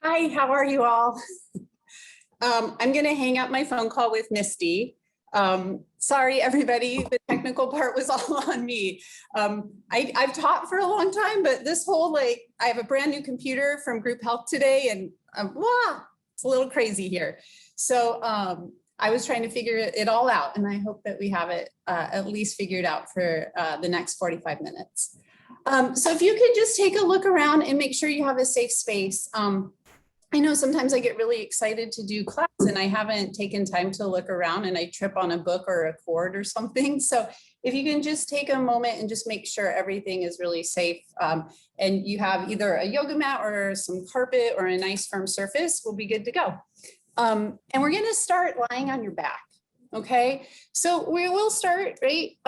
Hi, how are you all? I'm going to hang up my phone call with Misty. Sorry, everybody, the technical part was all on me. I've taught for a long time, but this whole I have a brand new computer from Group Health today, and it's a little crazy here. So I was trying to figure it all out, and I hope that we have it at least figured out for the next 45 minutes. So if you could just take a look around and make sure you have a safe space. I know sometimes I get really excited to do class and I haven't taken time to look around and I trip on a book or a cord or something. So if you can just take a moment and just make sure everything is really safe and you have either a yoga mat or some carpet or a nice firm surface, we'll be good to go. And we're going to start lying on your back. Okay, so we will start, right?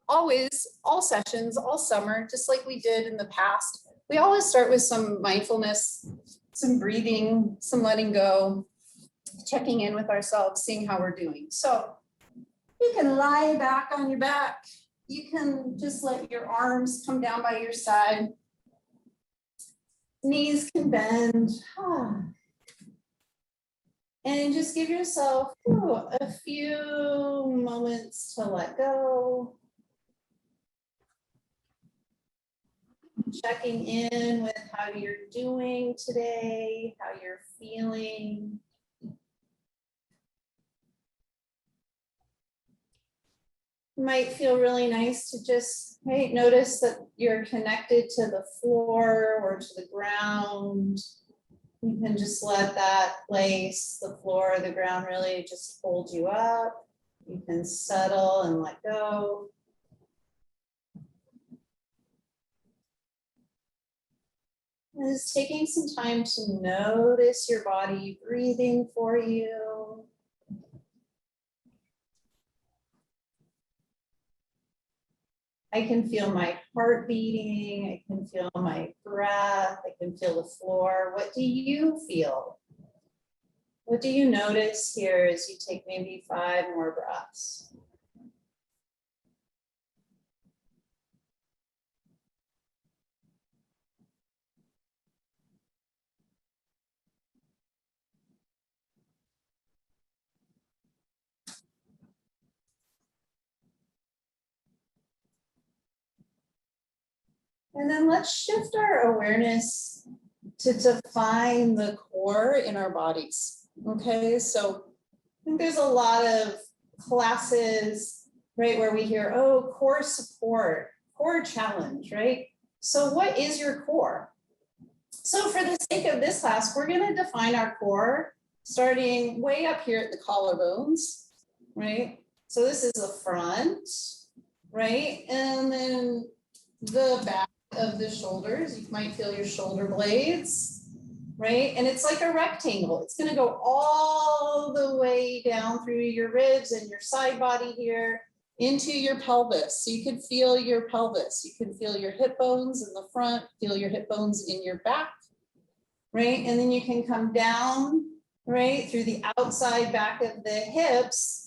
Always, all sessions, all summer, just like we did in the past. We always start with some mindfulness, some breathing, some letting go, checking in with ourselves, seeing how we're doing. So you can lie back on your back. You can just let your arms come down by your side. Knees can bend. And just give yourself a few moments to let go. Checking in with how you're doing today, how you're feeling. It might feel really nice to just notice that you're connected to the floor or to the ground. You can just let that place, the floor or the ground, really just hold you up. You can settle and let go. And just taking some time to notice your body breathing for you. I can feel my heart beating. I can feel my breath. I can feel the floor. What do you feel? What do you notice here as you take maybe 5 more breaths? And then let's shift our awareness to define the core in our bodies. Okay, so I think there's a lot of classes, right, where we hear, oh, core support, core challenge, right? So what is your core? So for the sake of this class, we're going to define our core starting way up here at the collarbones, right? So this is the front, right? And then the back of the shoulders, you might feel your shoulder blades, right? And it's like a rectangle. It's going to go all the way down through your ribs and your side body here into your pelvis. So you can feel your pelvis. You can feel your hip bones in the front, feel your hip bones in your back, right? And then you can come down, right, through the outside back of the hips.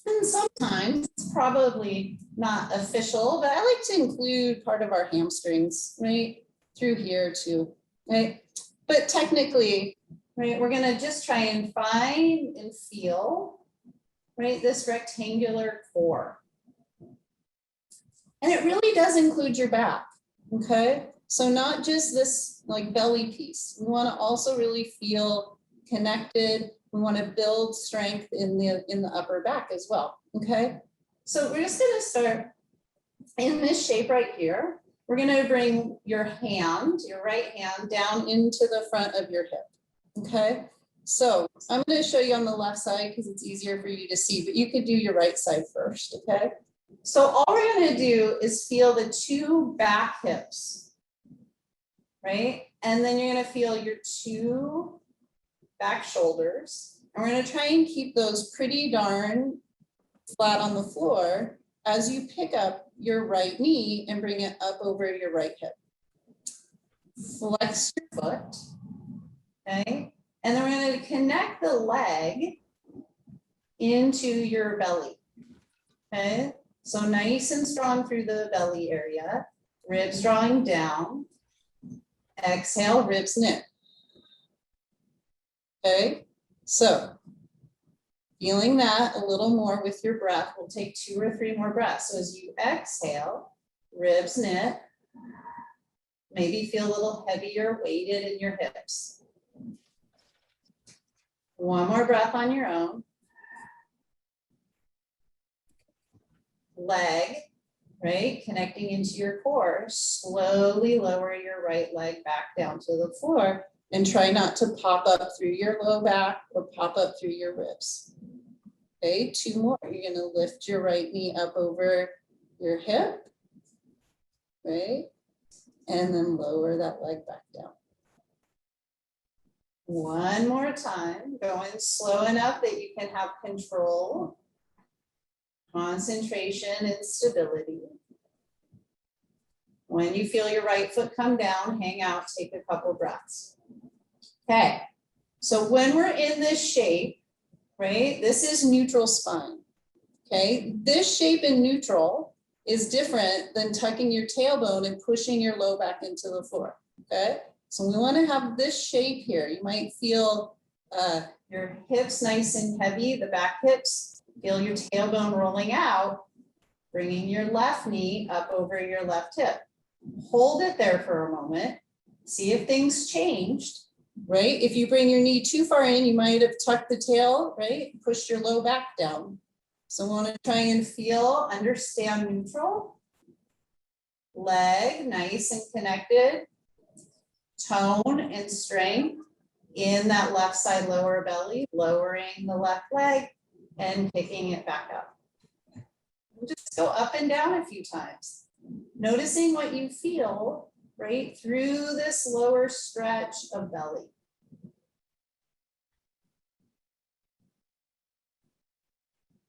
And sometimes it's probably not official, but I like to include part of our hamstrings, right, through here too, right? But technically, right, we're gonna just try and find and feel, right, this rectangular core. And it really does include your back, okay? So not just this like belly piece. We wanna also really feel connected. We want to build strength in the upper back as well, okay? So we're just going to start in this shape right here. We're going to bring your hand, your right hand, down into the front of your hip, okay? So I'm going to show you on the left side because it's easier for you to see, but you could do your right side first, okay? So all we're going to do is feel the 2 back hips, right? And then you're going to feel your 2 back shoulders. And we're going to try and keep those pretty darn flat on the floor as you pick up your right knee and bring it up over your right hip. Flex your foot, okay? And then we're going to connect the leg into your belly, okay? So nice and strong through the belly area, ribs drawing down. Exhale, ribs knit. Okay, so feeling that a little more with your breath, we'll take 2 or 3 more breaths. So as you exhale, ribs knit, maybe feel a little heavier weighted in your hips. 1 more breath on your own. Leg, right, connecting into your core, slowly lower your right leg back down to the floor and try not to pop up through your low back or pop up through your ribs. Okay, 2 more. You're gonna lift your right knee up over your hip, right? And then lower that leg back down. 1 more time, going slow enough that you can have control, concentration, and stability. When you feel your right foot come down, hang out, take a couple breaths. Okay, so when we're in this shape, right, this is neutral spine. Okay, this shape in neutral is different than tucking your tailbone and pushing your low back into the floor. Okay, so we want to have this shape here. You might feel your hips nice and heavy, the back hips. Feel your tailbone rolling out, bringing your left knee up over your left hip. Hold it there for a moment. See if things changed, right? If you bring your knee too far in, you might have tucked the tail, right? Pushed your low back down. So I want to try and feel, understand neutral. Leg nice and connected. Tone and strength in that left side lower belly, lowering the left leg and picking it back up. Just go up and down a few times. Noticing what you feel right through this lower stretch of belly.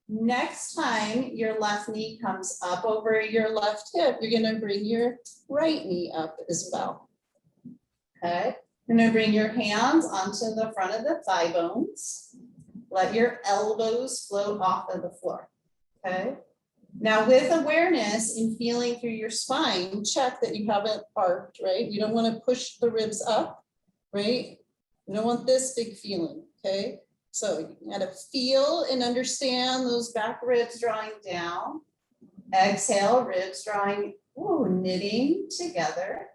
Next time your left knee comes up over your left hip, you're going to bring your right knee up as well. Okay, you're going to bring your hands onto the front of the thigh bones. Let your elbows float off of the floor. Okay. Now with awareness and feeling through your spine, check that you haven't arched, right? You don't want to push the ribs up, right? You don't want this big feeling, okay? So you got to feel and understand those back ribs drawing down. Exhale, ribs drawing, knitting together.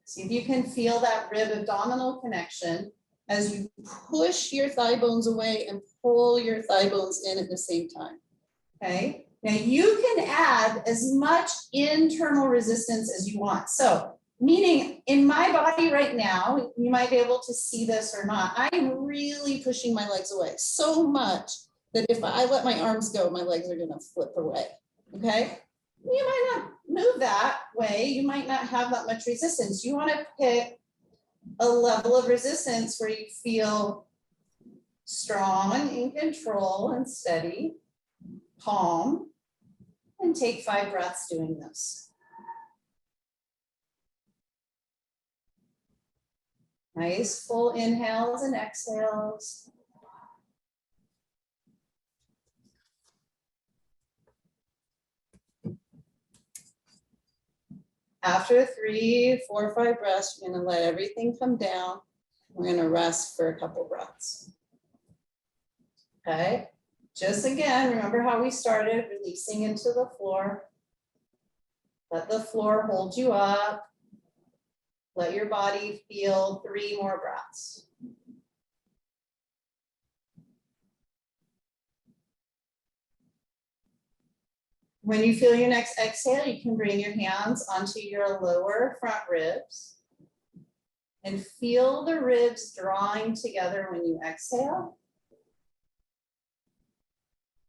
See if you can feel that rib abdominal connection as you push your thigh bones away and pull your thigh bones in at the same time, okay? Now you can add as much internal resistance as you want. So meaning in my body right now, you might be able to see this or not. I'm really pushing my legs away so much that if I let my arms go, my legs are gonna flip away, okay? You might not move that way. You might not have that much resistance. You wanna pick a level of resistance where you feel strong, in control, and steady, calm, and take 5 breaths doing this. Nice full inhales and exhales. After 3, 4, 5 breaths, you're going to let everything come down. We're going to rest for a couple breaths. Okay. Just again, remember how we started, releasing into the floor. Let the floor hold you up. Let your body feel 3 more breaths. When you feel your next exhale, you can bring your hands onto your lower front ribs and feel the ribs drawing together when you exhale.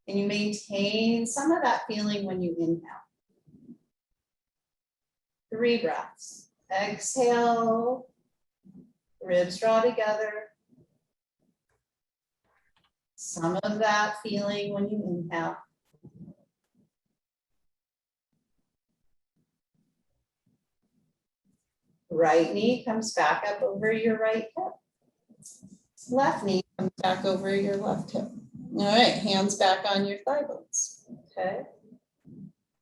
And you maintain some of that feeling when you inhale. 3 breaths. Exhale, ribs draw together. Some of that feeling when you inhale. Right knee comes back up over your right hip. Left knee comes back over your left hip. All right, hands back on your thigh bones. Okay.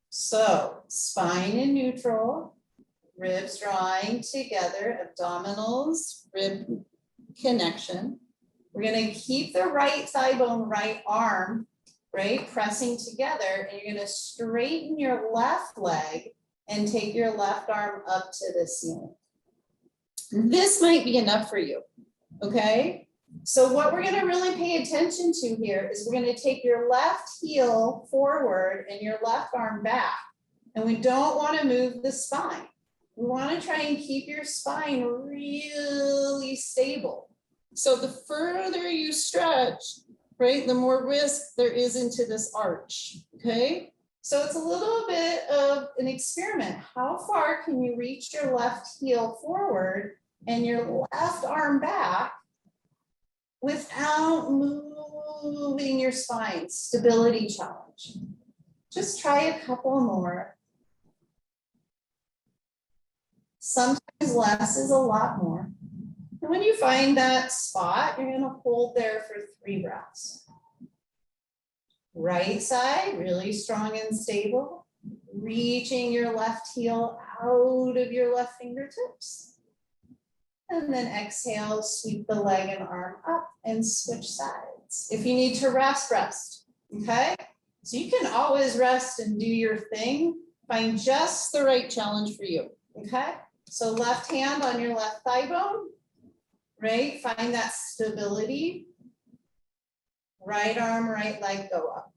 So spine in neutral, ribs drawing together, abdominals, rib connection. We're gonna keep the right thigh bone, right arm, right, pressing together, and you're gonna straighten your left leg and take your left arm up to the ceiling. This might be enough for you, okay? So what we're gonna really pay attention to here is we're gonna take your left heel forward and your left arm back. And we don't wanna move the spine. We wanna try and keep your spine really stable. So the further you stretch, right, the more risk there is into this arch, okay? So it's a little bit of an experiment. How far can you reach your left heel forward and your left arm back without moving your spine? Stability challenge. Just try a couple more. Sometimes less is a lot more. And when you find that spot, you're gonna hold there for 3 breaths. Right side, really strong and stable. Reaching your left heel out of your left fingertips. And then exhale, sweep the leg and arm up and switch sides. If you need to rest, rest, okay? So you can always rest and do your thing. Find just the right challenge for you, okay? So left hand on your left thigh bone, right? Find that stability. Right arm, right leg, go up.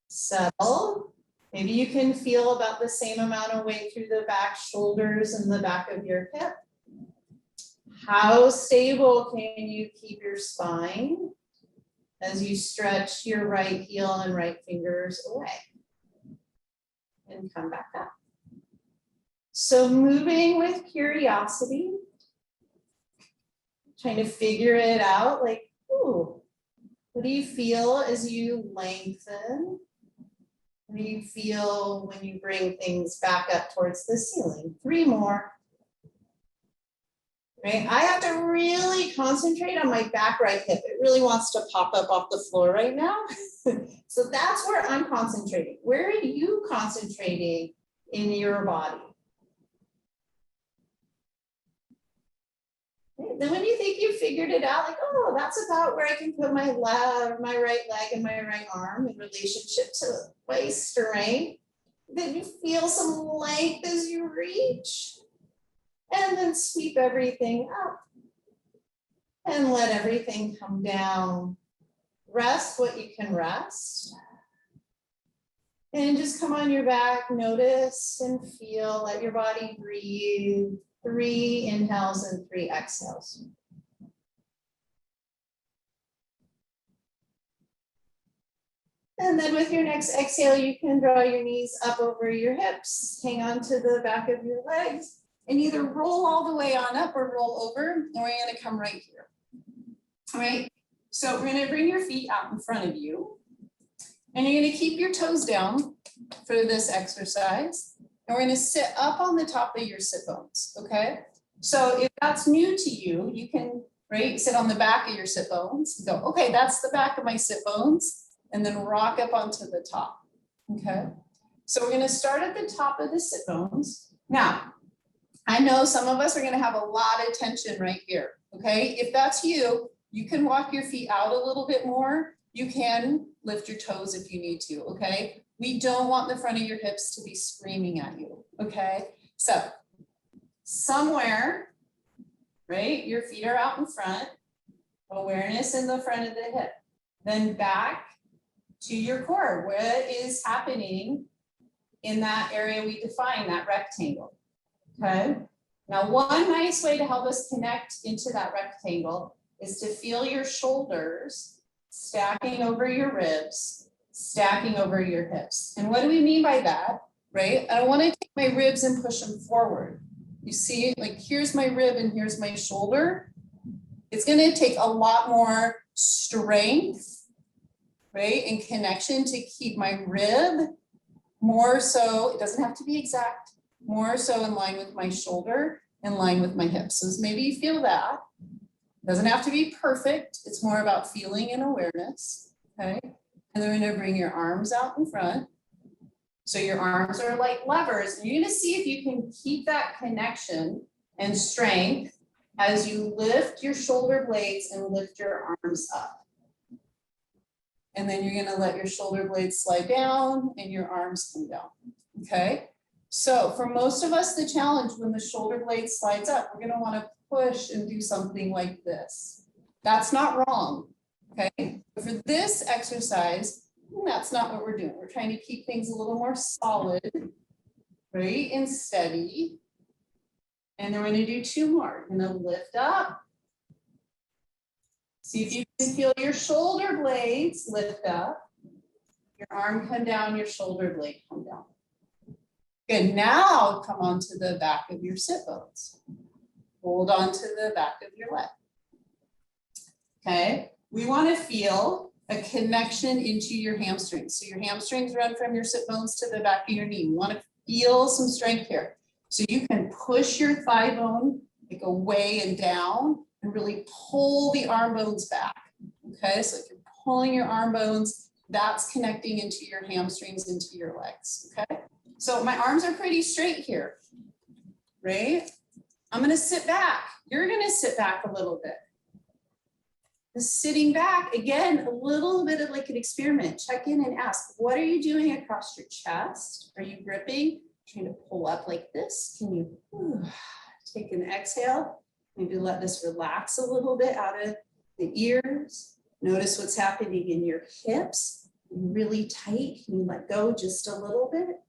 Settle. Maybe you can feel about the same amount of weight through the back shoulders and the back of your hip. How stable can you keep your spine as you stretch your right heel and right fingers away? And come back up. So moving with curiosity, trying to figure it out, like, ooh, what do you feel as you lengthen? What do you feel when you bring things back up towards the ceiling? 3 more. Right? I have to really concentrate on my back right hip. It really wants to pop up off the floor right now. So that's where I'm concentrating. Where are you concentrating in your body? Then when you think you figured it out, like, oh, that's about where I can put my right leg and my right arm in relationship to my strength. Then you feel some length as you reach. And then sweep everything up. And let everything come down. Rest what you can rest. And just come on your back, notice and feel, let your body breathe. 3 inhales and 3 exhales. And then with your next exhale, you can draw your knees up over your hips, hang on to the back of your legs, and either roll all the way on up or roll over, and we're gonna come right here. All right, so we're gonna bring your feet out in front of you, and you're gonna keep your toes down for this exercise. And we're gonna sit up on the top of your sit bones, okay? So if that's new to you, you can, right, sit on the back of your sit bones, go, okay, that's the back of my sit bones, and then rock up onto the top, okay? So we're gonna start at the top of the sit bones. Now, I know some of us are gonna have a lot of tension right here, okay? If that's you, you can walk your feet out a little bit more. You can lift your toes if you need to, okay? We don't want the front of your hips to be screaming at you, okay? So somewhere, right, your feet are out in front, awareness in the front of the hip, then back to your core. What is happening in that area we define, that rectangle, okay? Now, one nice way to help us connect into that rectangle is to feel your shoulders stacking over your ribs, stacking over your hips. And what do we mean by that, right? I want to take my ribs and push them forward. You see, like here's my rib and here's my shoulder. It's going to take a lot more strength, right, and connection to keep my rib more so, it doesn't have to be exact, more so in line with my shoulder, in line with my hips. So maybe you feel that. It doesn't have to be perfect. It's more about feeling and awareness, okay? And then we're gonna bring your arms out in front. So your arms are like levers, and you're gonna see if you can keep that connection and strength as you lift your shoulder blades and lift your arms up. And then you're gonna let your shoulder blades slide down and your arms come down, okay? So for most of us, the challenge when the shoulder blade slides up, we're gonna wanna push and do something like this. That's not wrong, okay? But for this exercise, that's not what we're doing. We're trying to keep things a little more solid, right, and steady. And then we're gonna do two more. We're gonna lift up. See if you can feel your shoulder blades lift up. Your arm come down, your shoulder blade come down. Good, now come onto the back of your sit bones. Hold on to the back of your leg. Okay, we wanna feel a connection into your hamstrings. So your hamstrings run from your sit bones to the back of your knee. You wanna feel some strength here. So you can push your thigh bone like away and down and really pull the arm bones back. Okay, so if you're pulling your arm bones, that's connecting into your hamstrings, into your legs. Okay, so my arms are pretty straight here, right? I'm gonna sit back. You're gonna sit back a little bit. Sitting back, again, a little bit of like an experiment. Check in and ask, what are you doing across your chest? Are you gripping? Trying to pull up like this. Can you take an exhale? Maybe let this relax a little bit out of the ears. Notice what's happening in your hips. Really tight. Can you let go just a little bit?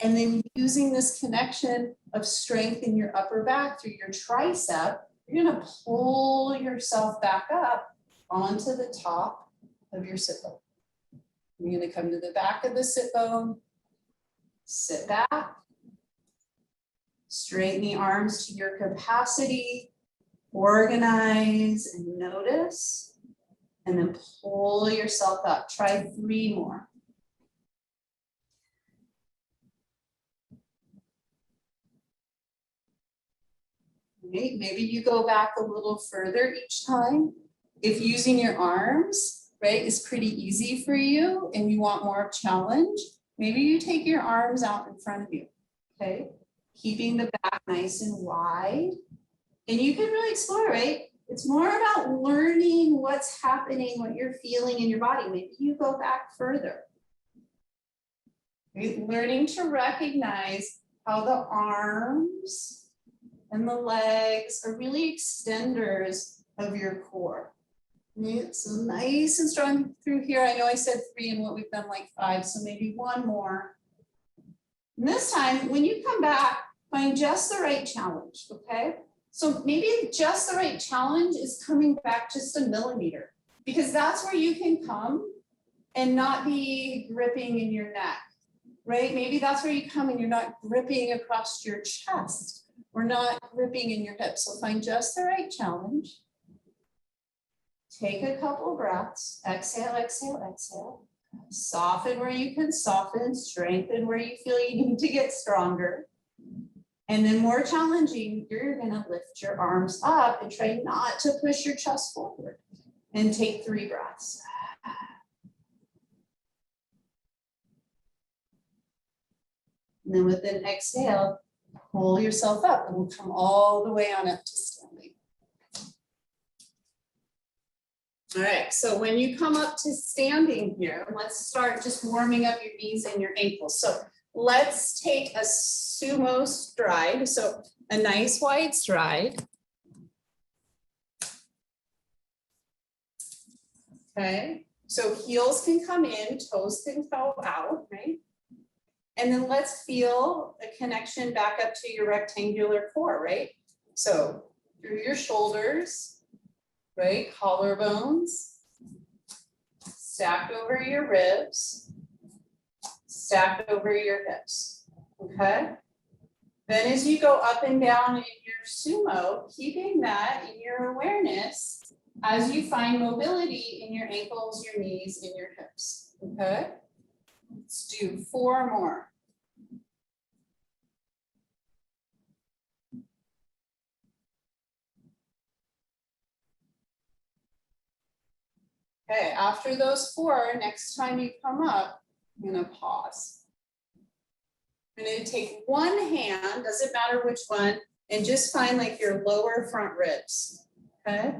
And then using this connection of strength in your upper back through your tricep, you're gonna pull yourself back up onto the top of your sit bone. You're gonna come to the back of the sit bone, sit back, straighten the arms to your capacity, organize and notice, and then pull yourself up. Try 3 more. Right, maybe you go back a little further each time. If using your arms, right, is pretty easy for you and you want more challenge, maybe you take your arms out in front of you, okay? Keeping the back nice and wide. And you can really explore, right? It's more about learning what's happening, what you're feeling in your body. Maybe you go back further. Right? Learning to recognize how the arms and the legs are really extenders of your core. Right? So nice and strong through here. I know I said 3 and what we've done like 5, so maybe 1 more. And this time, when you come back, find just the right challenge, okay? So maybe just the right challenge is coming back just a millimeter, because that's where you can come and not be gripping in your neck, right? Maybe that's where you come and you're not gripping across your chest. We're not gripping in your hips. So find just the right challenge. Take a couple breaths. Exhale, exhale, exhale. Soften where you can soften. Strengthen where you feel you need to get stronger. And then more challenging, you're going to lift your arms up and try not to push your chest forward. And take 3 breaths. And then with an exhale, pull yourself up and we'll come all the way on up to standing. All right, so when you come up to standing here, let's start just warming up your knees and your ankles. So let's take a sumo stride. So a nice wide stride. Okay, so heels can come in, toes can go out, right? And then let's feel a connection back up to your rectangular core, right? So through your shoulders, right? Collarbones, stacked over your ribs, stacked over your hips, okay? Then as you go up and down in your sumo, keeping that in your awareness as you find mobility in your ankles, your knees, and your hips, okay? Let's do 4 more. Okay, after those 4, next time you come up, I'm gonna pause. I'm gonna take one hand, doesn't matter which one, and just find like your lower front ribs, okay?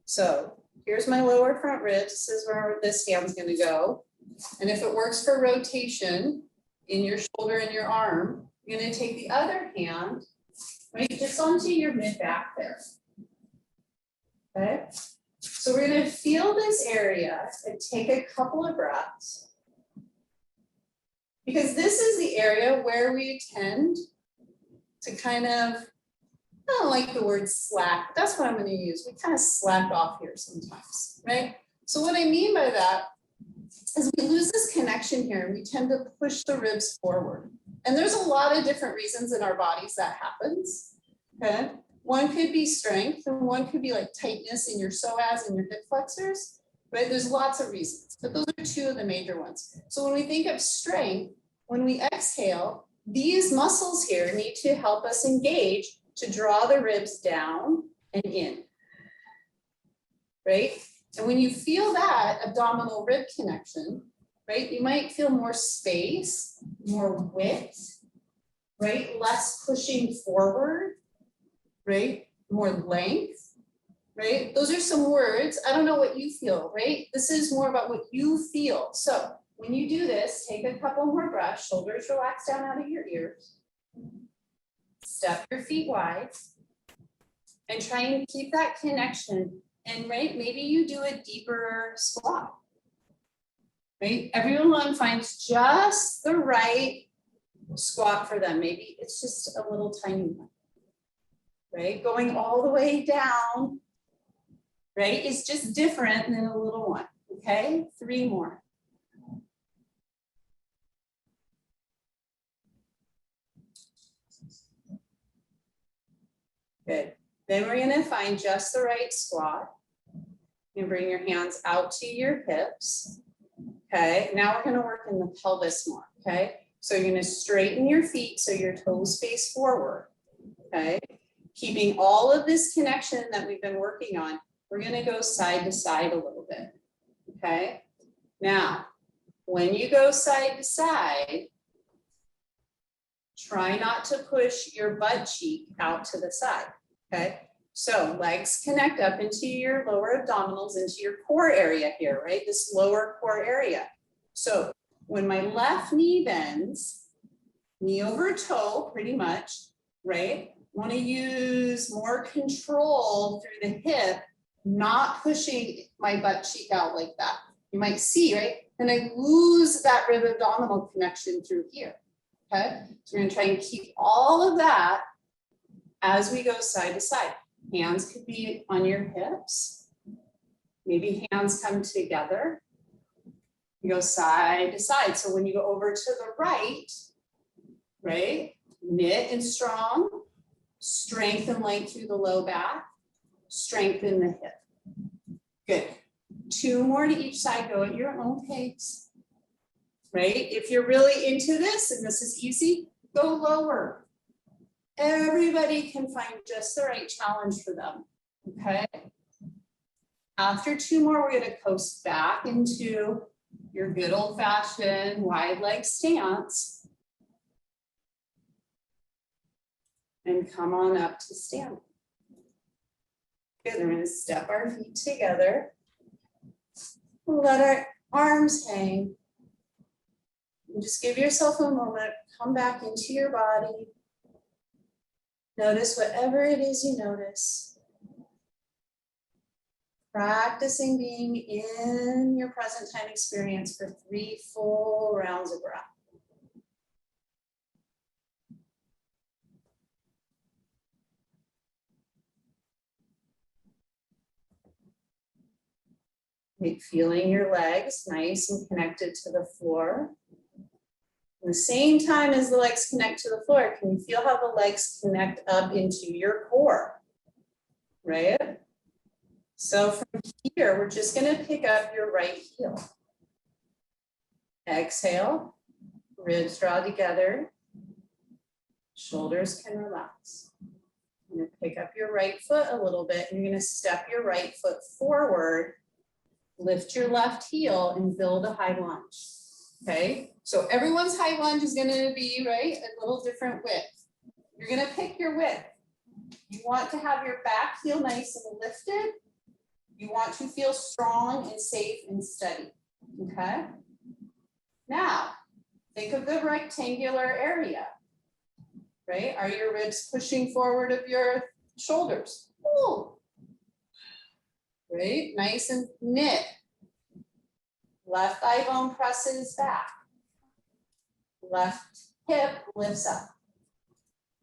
So here's my lower front ribs. This is where this hand's gonna go. And if it works for rotation in your shoulder and your arm, you're gonna take the other hand, right, just onto your mid back there, okay? So we're gonna feel this area and take a couple of breaths. Because this is the area where we tend to kind of, I don't like the word slack, but that's what I'm going to use. We kind of slack off here sometimes, right? So what I mean by that is we lose this connection here and we tend to push the ribs forward. And there's a lot of different reasons in our bodies that happens, okay? One could be strength and one could be like tightness in your psoas and your hip flexors, right? There's lots of reasons, but those are two of the major ones. So when we think of strength, when we exhale, these muscles here need to help us engage to draw the ribs down and in, right? And when you feel that abdominal rib connection, right, you might feel more space, more width, right? Less pushing forward, right? More length, right? Those are some words. I don't know what you feel, right? This is more about what you feel. So when you do this, take a couple more breaths, shoulders relax down out of your ears. Step your feet wide and try and keep that connection. And right, maybe you do a deeper squat, right? Everyone finds just the right squat for them. Maybe it's just a little tiny one, right? Going all the way down, right? It's just different than a little one, okay? 3 more. Good. Then we're going to find just the right squat. You bring your hands out to your hips. Okay. Now we're going to work in the pelvis more. Okay. So you're going to straighten your feet so your toes face forward. Okay. Keeping all of this connection that we've been working on, we're going to go side to side a little bit. Okay. Now, when you go side to side, try not to push your butt cheek out to the side, okay? So legs connect up into your lower abdominals, into your core area here, right? This lower core area. So when my left knee bends, knee over toe pretty much, right? Want to use more control through the hip, not pushing my butt cheek out like that. You might see, right? And I lose that rib abdominal connection through here. Okay, so we're going to try and keep all of that as we go side to side. Hands could be on your hips. Maybe hands come together. You go side to side. So when you go over to the right, right, knit and strong, strength and length through the low back, strengthen the hip. Good. 2 more to each side. Go at your own pace. Right? If you're really into this and this is easy, go lower. Everybody can find just the right challenge for them. Okay. After 2 more, we're going to coast back into your good old fashioned wide leg stance. And come on up to stand. Good. We're going to step our feet together. Let our arms hang. And just give yourself a moment, come back into your body. Notice whatever it is you notice. Practicing being in your present time experience for 3 full rounds of breath. Feeling your legs nice and connected to the floor. At the same time as the legs connect to the floor, can you feel how the legs connect up into your core, right? So from here, we're just going to pick up your right heel. Exhale, ribs draw together, shoulders can relax. You're going to pick up your right foot a little bit, and you're going to step your right foot forward, lift your left heel, and build a high lunge. Okay, so everyone's high lunge is going to be, right, a little different width. You're going to pick your width. You want to have your back feel nice and lifted. You want to feel strong and safe and steady, okay? Now, think of the rectangular area, right? Are your ribs pushing forward of your shoulders? Ooh. Right, nice and knit. Left thigh bone presses back. Left hip lifts up.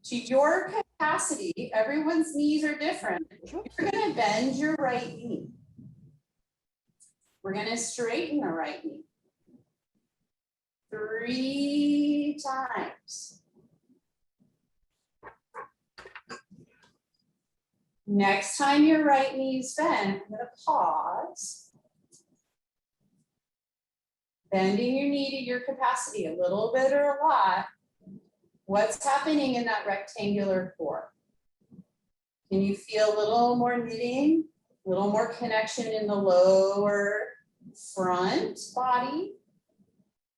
To your capacity, everyone's knees are different. You're going to bend your right knee. We're going to straighten the right knee. 3 times. Next time your right knee's bent, I'm going to pause. Bending your knee to your capacity, a little bit or a lot. What's happening in that rectangular core? Can you feel a little more knitting, a little more connection in the lower front body?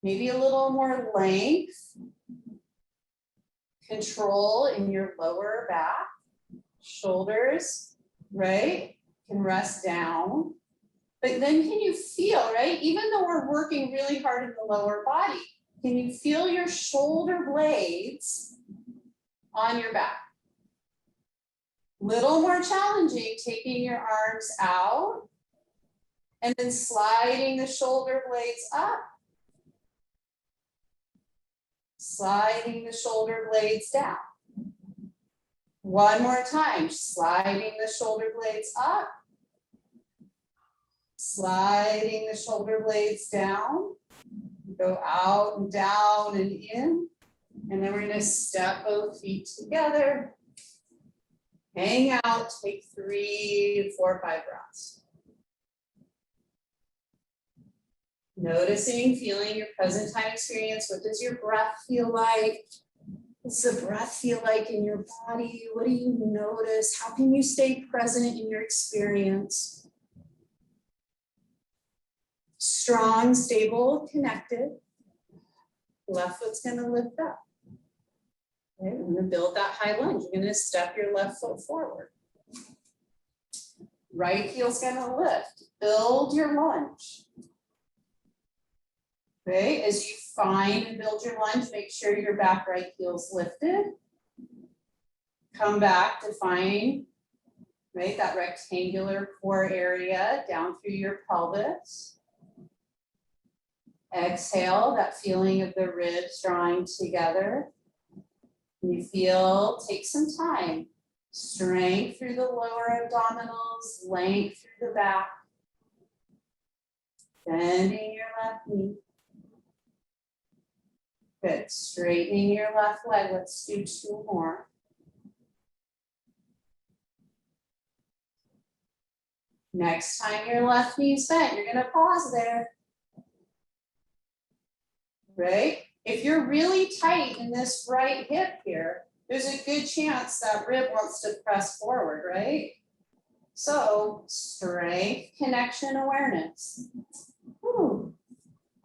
Maybe a little more length, control in your lower back, shoulders, right? Can rest down. But then can you feel, right? Even though we're working really hard in the lower body, can you feel your shoulder blades on your back? Little more challenging, taking your arms out and then sliding the shoulder blades up. Sliding the shoulder blades down. One more time, sliding the shoulder blades up. Sliding the shoulder blades down. Go out and down and in. And then we're going to step both feet together. Hang out, take 3, 4, 5 breaths. Noticing, feeling your present time experience. What does your breath feel like? What's the breath feel like in your body? What do you notice? How can you stay present in your experience? Strong, stable, connected. Left foot's going to lift up. Okay, we're going to build that high lunge. You're going to step your left foot forward. Right heel's going to lift. Build your lunge. Okay, as you find and build your lunge, make sure your back right heel's lifted. Come back to find, right, that rectangular core area down through your pelvis. Exhale, that feeling of the ribs drawing together. You feel, take some time. Strength through the lower abdominals, length through the back. Bending your left knee. Good, straightening your left leg. Let's do 2 more. Next time your left knee's bent, you're gonna pause there. Right? If you're really tight in this right hip here, there's a good chance that rib wants to press forward, right? So, strength, connection, awareness. Whew.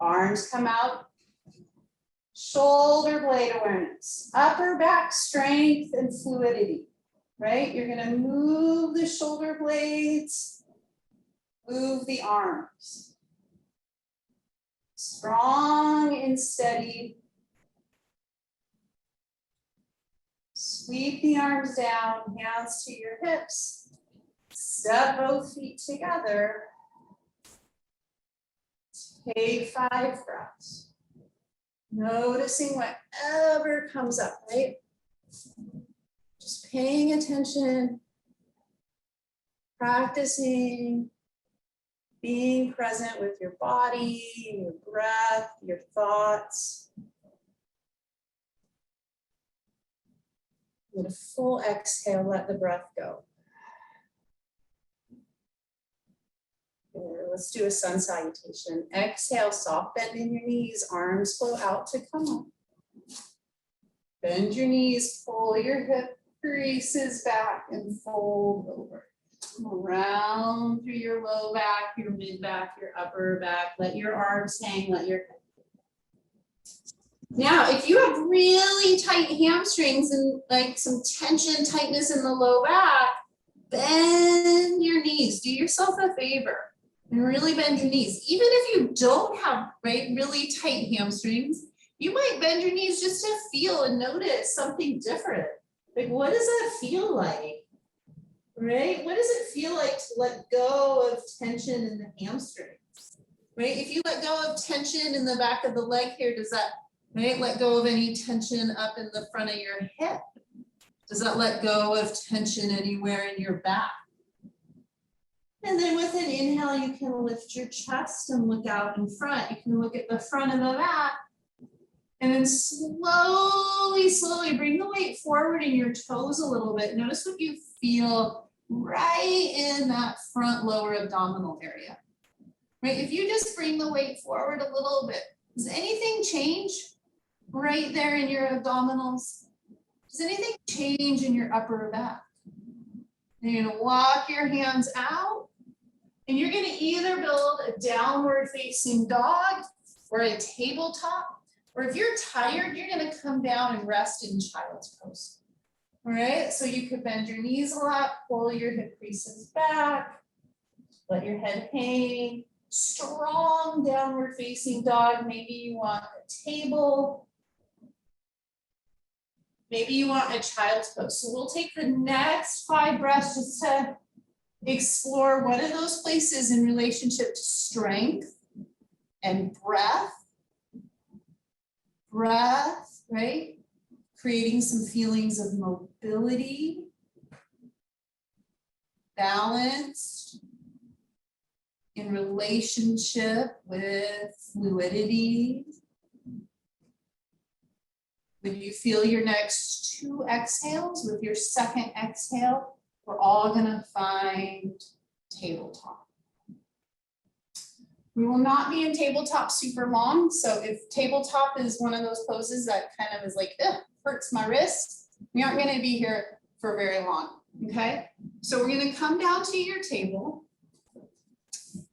Arms come out. Shoulder blade awareness, upper back strength and fluidity, right? You're going to move the shoulder blades, move the arms. Strong and steady. Sweep the arms down, hands to your hips. Step both feet together. Take 5 breaths. Noticing whatever comes up, right? Just paying attention, practicing, being present with your body, your breath, your thoughts. With a full exhale, let the breath go. Let's do a sun salutation. Exhale, soft bend in your knees, arms flow out to come up. Bend your knees, pull your hip creases back and fold over. Around through your low back, your mid back, your upper back. Let your arms hang, let your Now, if you have really tight hamstrings and like some tension, tightness in the low back, bend your knees. Do yourself a favor and really bend your knees. Even if you don't have really tight hamstrings, you might bend your knees just to feel and notice something different. Like, what does that feel like? Right? What does it feel like to let go of tension in the hamstrings? Right? If you let go of tension in the back of the leg here, does that let go of any tension up in the front of your hip? Does that let go of tension anywhere in your back? And then with an inhale, you can lift your chest and look out in front. You can look at the front of the mat. And then slowly, slowly bring the weight forward in your toes a little bit. Notice what you feel right in that front lower abdominal area. Right? If you just bring the weight forward a little bit, does anything change right there in your abdominals? Does anything change in your upper back? And you're gonna walk your hands out, and you're gonna either build a downward facing dog or a tabletop. Or if you're tired, you're gonna come down and rest in child's pose. All right, so you could bend your knees a lot, pull your hip creases back, let your head hang. Strong downward facing dog. Maybe you want a table. Maybe you want a child's pose. So we'll take the next 5 breaths just to explore one of those places in relationship to strength and breath. Breath, right? Creating some feelings of mobility, balanced, in relationship with fluidity. When you feel your next 2 exhales, with your second exhale, we're all gonna find tabletop. We will not be in tabletop super long. So if tabletop is one of those poses that kind of is like, ugh, hurts my wrist, we aren't gonna be here for very long, okay? So we're gonna come down to your table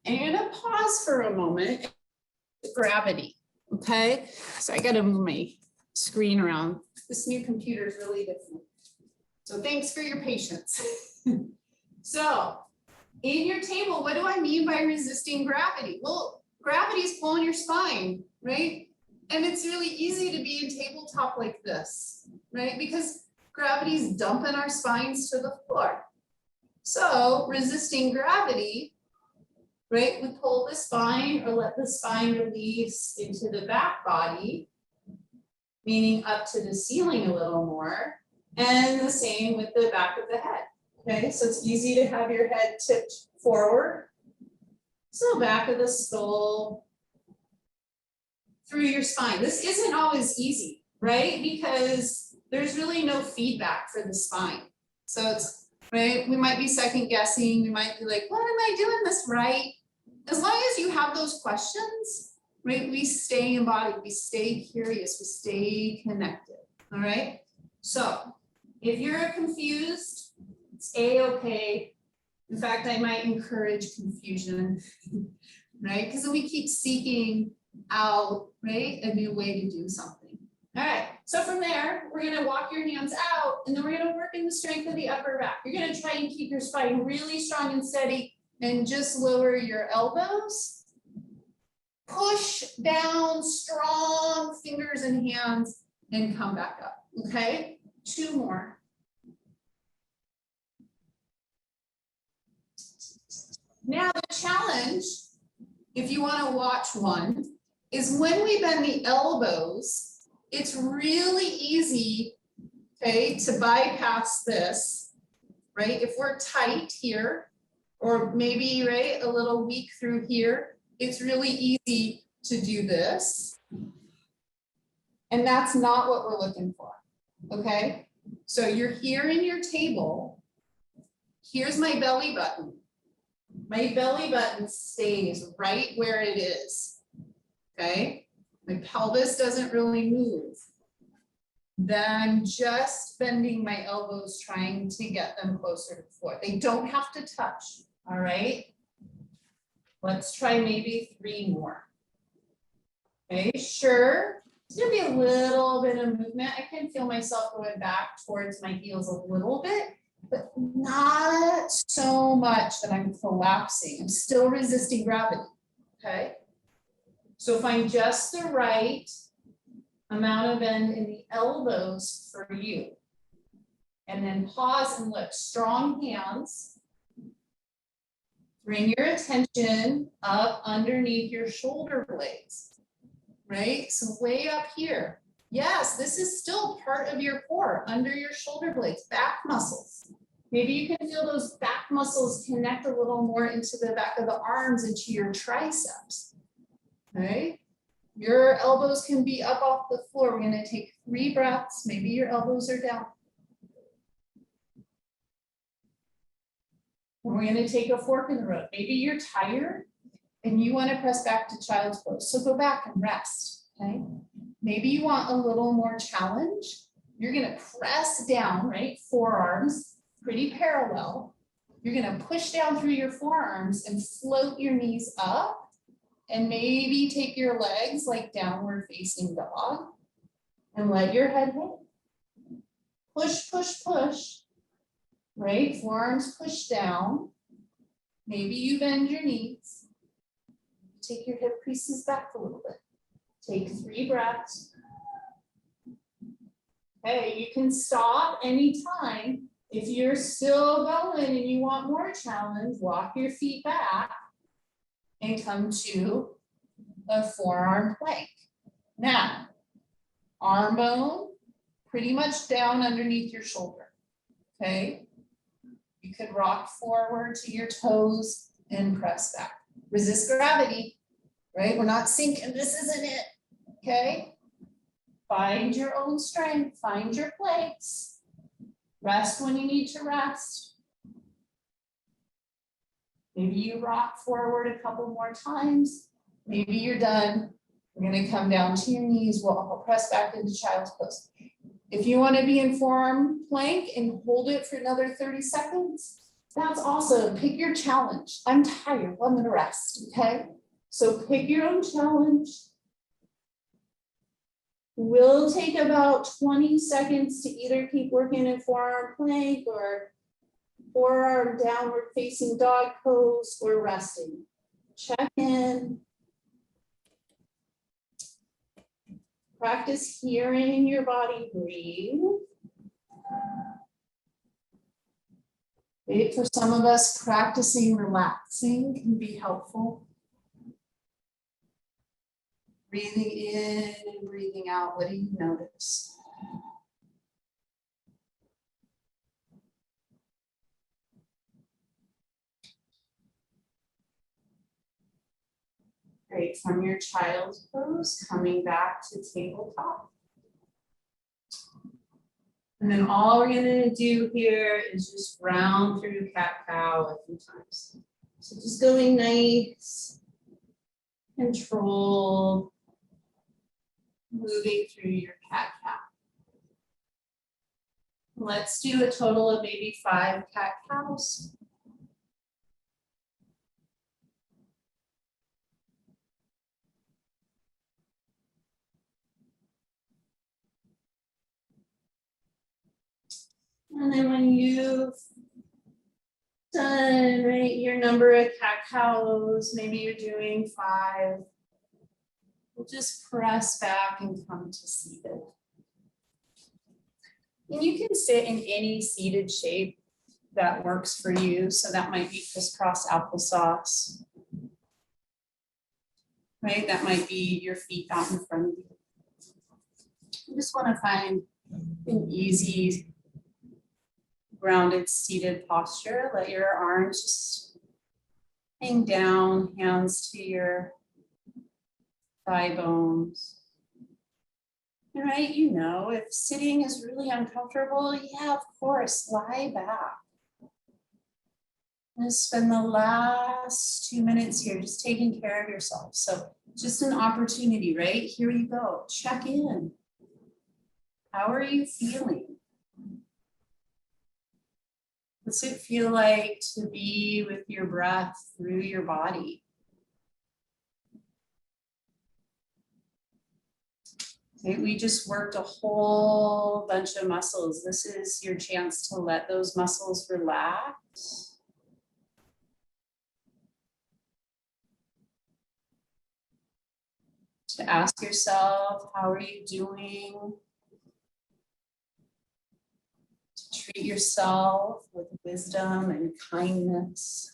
and you're gonna pause for a moment. Gravity, okay? So I gotta move my screen around. This new computer is really different. So thanks for your patience. So in your table, what do I mean by resisting gravity? Well, gravity is pulling your spine, right? And it's really easy to be in tabletop like this, right? Because gravity is dumping our spines to the floor. So resisting gravity, right? We pull the spine or let the spine release into the back body, meaning up to the ceiling a little more. And the same with the back of the head. Okay, so it's easy to have your head tipped forward. So back of the skull, through your spine. This isn't always easy, right? Because there's really no feedback for the spine. So it's, right, we might be second guessing. We might be like, what am I doing this right? As long as you have those questions, right, we stay embodied, we stay curious, we stay connected, all right? So if you're confused, it's a-okay. In fact, I might encourage confusion, right? Because we keep seeking out, right, a new way to do something. All right, so from there, we're gonna walk your hands out and then we're gonna work in the strength of the upper back. You're gonna try and keep your spine really strong and steady and just lower your elbows. Push down, strong fingers and hands and come back up, okay? 2 more. Now the challenge, if you want to watch one, is when we bend the elbows, it's really easy, okay, to bypass this, right? If we're tight here, or maybe, right, a little weak through here, it's really easy to do this. And that's not what we're looking for, okay? So you're here in your table. Here's my belly button. My belly button stays right where it is, okay? My pelvis doesn't really move. Then I'm just bending my elbows, trying to get them closer to the floor. They don't have to touch, all right? Let's try maybe 3 more. Okay, sure, There's gonna be a little bit of movement. I can feel myself going back towards my heels a little bit, but not so much that I'm collapsing. I'm still resisting gravity, okay? So find just the right amount of bend in the elbows for you. And then pause and look, strong hands. Bring your attention up underneath your shoulder blades. Right? So way up here. Yes, this is still part of your core, under your shoulder blades, back muscles. Maybe you can feel those back muscles connect a little more into the back of the arms, into your triceps. Okay? Your elbows can be up off the floor. We're going to take 3 breaths. Maybe your elbows are down. We're going to take a fork in the road. Maybe you're tired and you want to press back to child's pose. So go back and rest, okay? Maybe you want a little more challenge. You're gonna press down, right? Forearms, pretty parallel. You're gonna push down through your forearms and float your knees up and maybe take your legs like downward facing dog and let your head hang. Push, push, push, right? Forearms push down. Maybe you bend your knees. Take your hip creases back a little bit. Take 3 breaths. Okay, you can stop anytime. If you're still going and you want more challenge, walk your feet back and come to a forearm plank. Now, arm bone pretty much down underneath your shoulder. Okay, you could rock forward to your toes and press back. Resist gravity, right? We're not sinking, this isn't it, okay? Find your own strength, find your place. Rest when you need to rest. Maybe you rock forward a couple more times. Maybe you're done. We're gonna come down to your knees. We'll press back into child's pose. If you wanna be in forearm plank and hold it for another 30 seconds, that's awesome. Pick your challenge. I'm tired, I'm gonna rest, okay? So pick your own challenge. We'll take about 20 seconds to either keep working in forearm plank or forearm downward facing dog pose or resting. Check in. Practice hearing your body breathe. For some of us, practicing relaxing can be helpful. Breathing in and breathing out, what do you notice? Great, from your child's pose, coming back to tabletop. And then all we're gonna do here is just round through cat-cow a few times. So just going nice, controlled, moving through your cat-cow. Let's do a total of maybe 5 cat-cows. And then when you've done, right, your number of cat-cows, maybe you're doing 5. We'll just press back and come to seated. And you can sit in any seated shape that works for you. So that might be crisscross applesauce, right? That might be your feet out in front of you. You just want to find an easy, grounded seated posture. Let your arms just hang down, hands to your thigh bones. All right, you know, if sitting is really uncomfortable, yeah, of course, lie back. And spend the last 2 minutes here just taking care of yourself. So just an opportunity, right? Here you go. Check in. How are you feeling? What's it feel like to be with your breath through your body? Okay, we just worked a whole bunch of muscles. This is your chance to let those muscles relax. To ask yourself, how are you doing? To treat yourself with wisdom and kindness.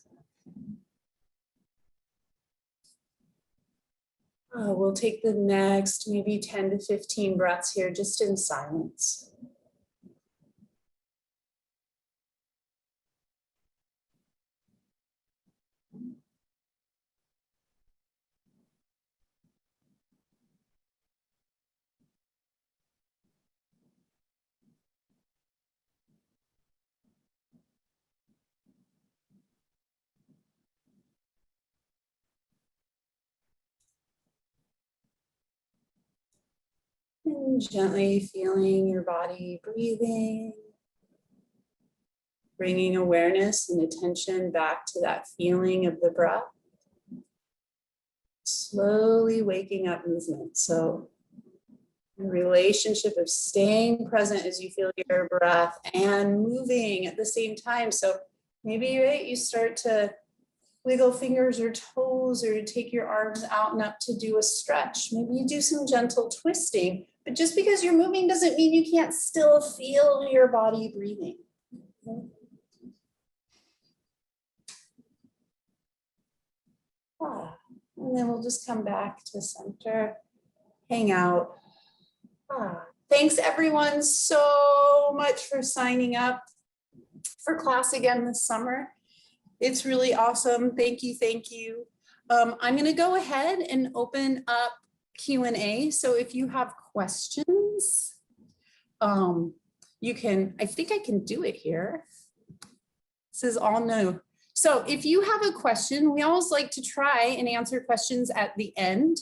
We'll take the next maybe 10 to 15 breaths here just in silence. And gently feeling your body breathing. Bringing awareness and attention back to that feeling of the breath. Slowly waking up movement. So the relationship of staying present as you feel your breath and moving at the same time. So maybe right, you start to wiggle fingers or toes or take your arms out and up to do a stretch. Maybe you do some gentle twisting, but just because you're moving doesn't mean you can't still feel your body breathing. Okay. And then we'll just come back to center, hang out. Thanks everyone so much for signing up for class again this summer. It's really awesome. Thank you, thank you. I'm gonna go ahead and open up Q&A. So if you have questions, you can, I think I can do it here. This is all new. So if you have a question, we always like to try and answer questions at the end.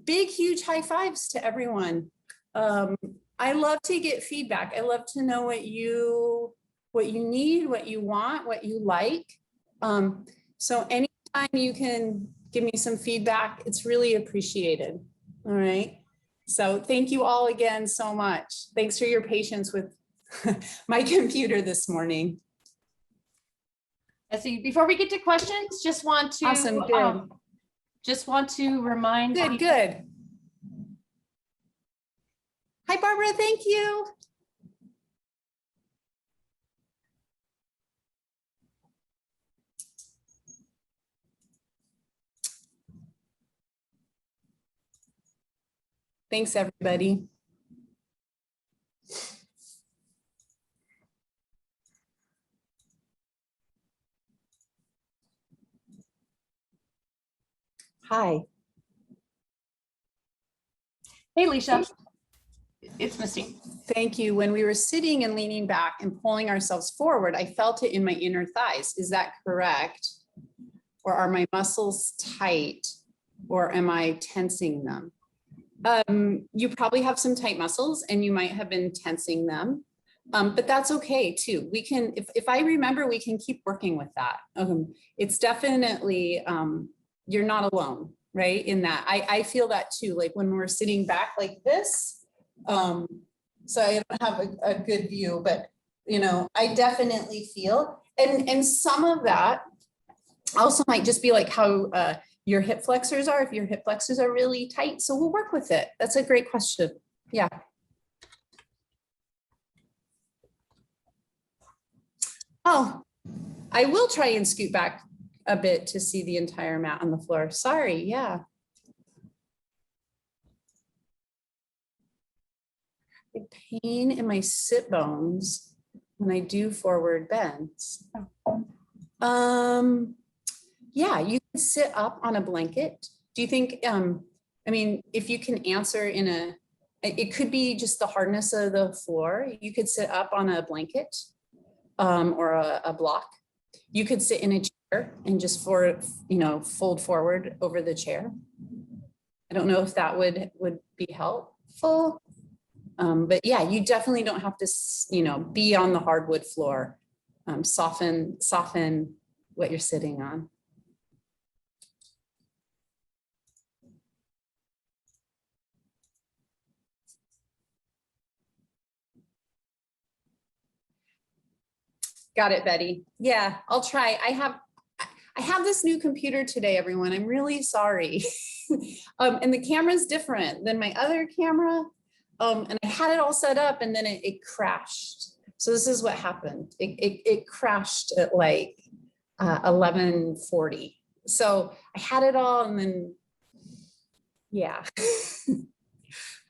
Big, huge high fives to everyone. I love to get feedback. I love to know what you need, what you want, what you like. So anytime you can give me some feedback, it's really appreciated. All right. So thank you all again so much. Thanks for your patience with my computer this morning. So before we get to questions, just want to Awesome, good. Remind Good, people. good. Hi, Barbara, thank you. Thanks, everybody. Hi. Hey, Alicia. It's Misty. Thank you. When we were sitting and leaning back and pulling ourselves forward, I felt it in my inner thighs. Is that correct? Or are my muscles tight? Or am I tensing them? You probably have some tight muscles and you might have been tensing them. But that's okay too. We can, if I remember, we can keep working with that. It's definitely, you're not alone, right? In that, I feel that too. Like when we're sitting back like this, so I don't have a good view, but you know, I definitely feel, and some of that also might just be like how your hip flexors are, if your hip flexors are really tight. So we'll work with it. That's a great question. Yeah. Oh, I will try and scoot back a bit to see the entire mat on the floor. Sorry, yeah. The pain in my sit bones when I do forward bends. Yeah, you can sit up on a blanket. Do you think, I mean, if you can answer in a, it could be just the hardness of the floor. You could sit up on a blanket or a block. You could sit in a chair and just fold forward over the chair. I don't know if that would be helpful. But yeah, you definitely don't have to, be on the hardwood floor. Soften what you're sitting on. Got it, Betty. Yeah, I'll try. I have this new computer today, everyone. I'm really sorry. And the camera's different than my other camera. And I had it all set up and then it crashed. So this is what happened. It crashed at like 11:40. So I had it all and then, yeah.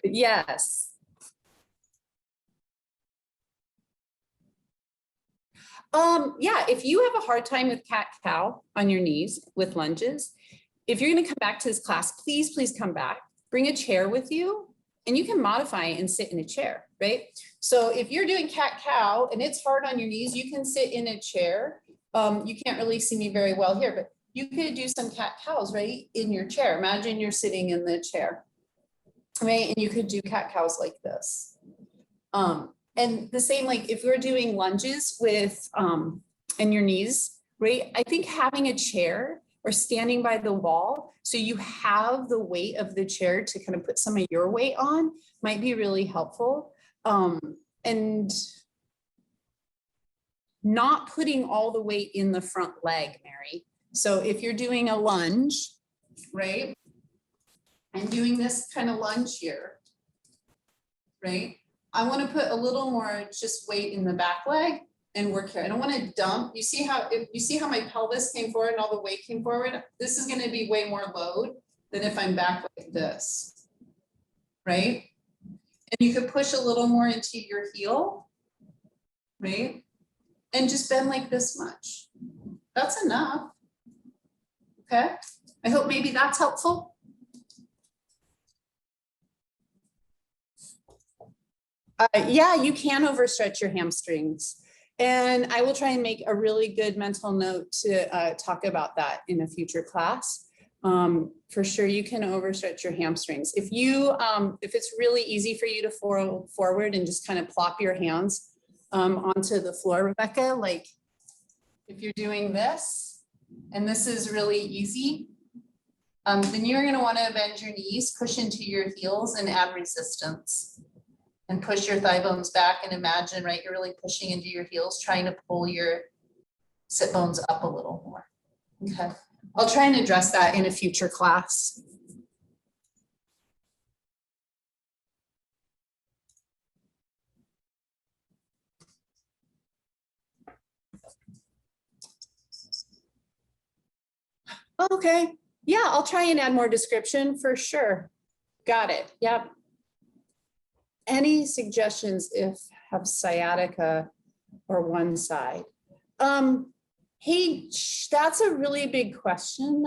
But yes. Yeah, if you have a hard time with cat-cow on your knees with lunges, if you're gonna come back to this class, please come back. Bring a chair with you and you can modify and sit in a chair, right? So if you're doing cat-cow and it's hard on your knees, you can sit in a chair. You can't really see me very well here, but you could do some cat-cows, right? In your chair. Imagine you're sitting in the chair, right? And you could do cat-cows like this. And the same, like if we're doing lunges with and your knees, right? I think having a chair or standing by the wall, so you have the weight of the chair to kind of put some of your weight on, might be really helpful. And not putting all the weight in the front leg, Mary. So if you're doing a lunge, right? I'm doing this kind of lunge here, right? I want to put a little more just weight in the back leg and work here. I don't want to dump. You see how my pelvis came forward and all the weight came forward? This is going to be way more load than if I'm back like this, right? And you could push a little more into your heel, right? And just bend like this much. That's enough. Okay. I hope maybe that's helpful. Yeah, you can overstretch your hamstrings. And I will try and make a really good mental note to talk about that in a future class. For sure, you can overstretch your hamstrings. If it's really easy for you to forward and just kind of plop your hands onto the floor, Rebecca, like if you're doing this, and this is really easy, then you're gonna wanna bend your knees, push into your heels and add resistance. And push your thigh bones back and imagine, right, you're really pushing into your heels, trying to pull your sit bones up a little more. Okay, I'll try and address that in a future class. Okay, yeah, I'll try and add more description for sure. Got it, yep. Any suggestions if have sciatica or one side? Hey, that's a really big question.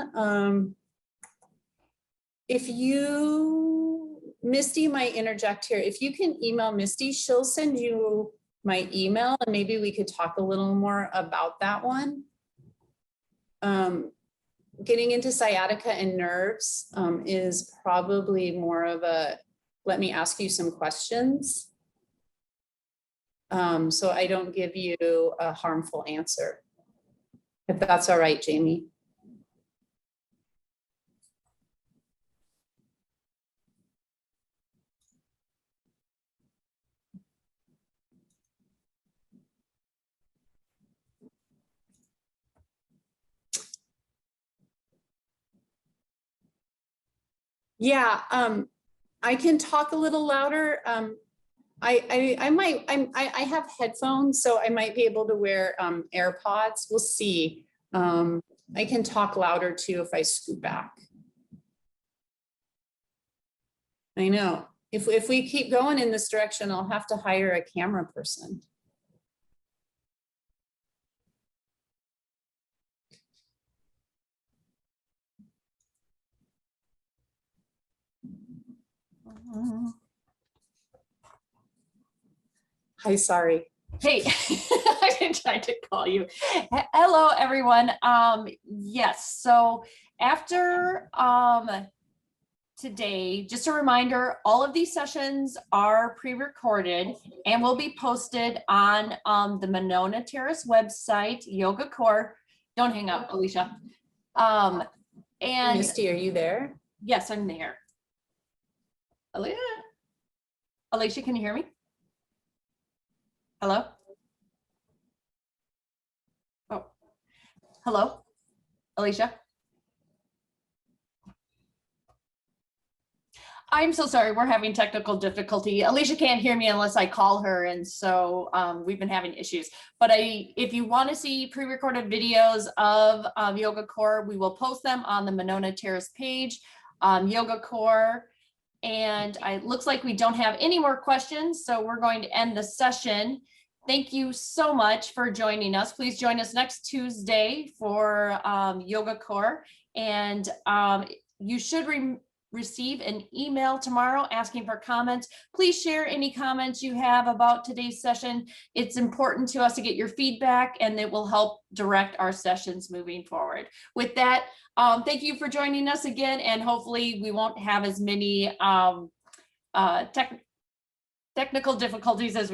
If you, Misty might interject here. If you can email Misty, she'll send you my email and maybe we could talk a little more about that one. Getting into sciatica and nerves is probably more of a, let me ask you some questions. So I don't give you a harmful answer. If that's all right, Jamie. Yeah, I can talk a little louder. I have headphones, so I might be able to wear AirPods. We'll see. I can talk louder too if I scoot back. I know. If we keep going in this direction, I'll have to hire a camera person. Hi, sorry. Hey, I been trying to call you. Hello, everyone. Yes, so after today, just a reminder, all of these sessions are pre-recorded and will be posted on the Monona Terrace website, Yoga Core. Don't hang up, Alicia. And Misty, are you there? yes, I'm there. Alicia, can you hear me? Hello? Hello, Alicia? I'm so sorry, we're having technical difficulty. Alicia can't hear me unless I call her, and so we've been having issues. But if you want to see pre-recorded videos of Yoga Core, we will post them on the Monona Terrace page, Yoga Core. And it looks like we don't have any more questions, so we're going to end the session. Thank you so much for joining us. Please join us next Tuesday for Yoga Core. And you should receive an email tomorrow asking for comments. Please share any comments you have about today's session. It's important to us to get your feedback, and it will help direct our sessions moving forward. With that, thank you for joining us again, and hopefully we won't have as many technical difficulties as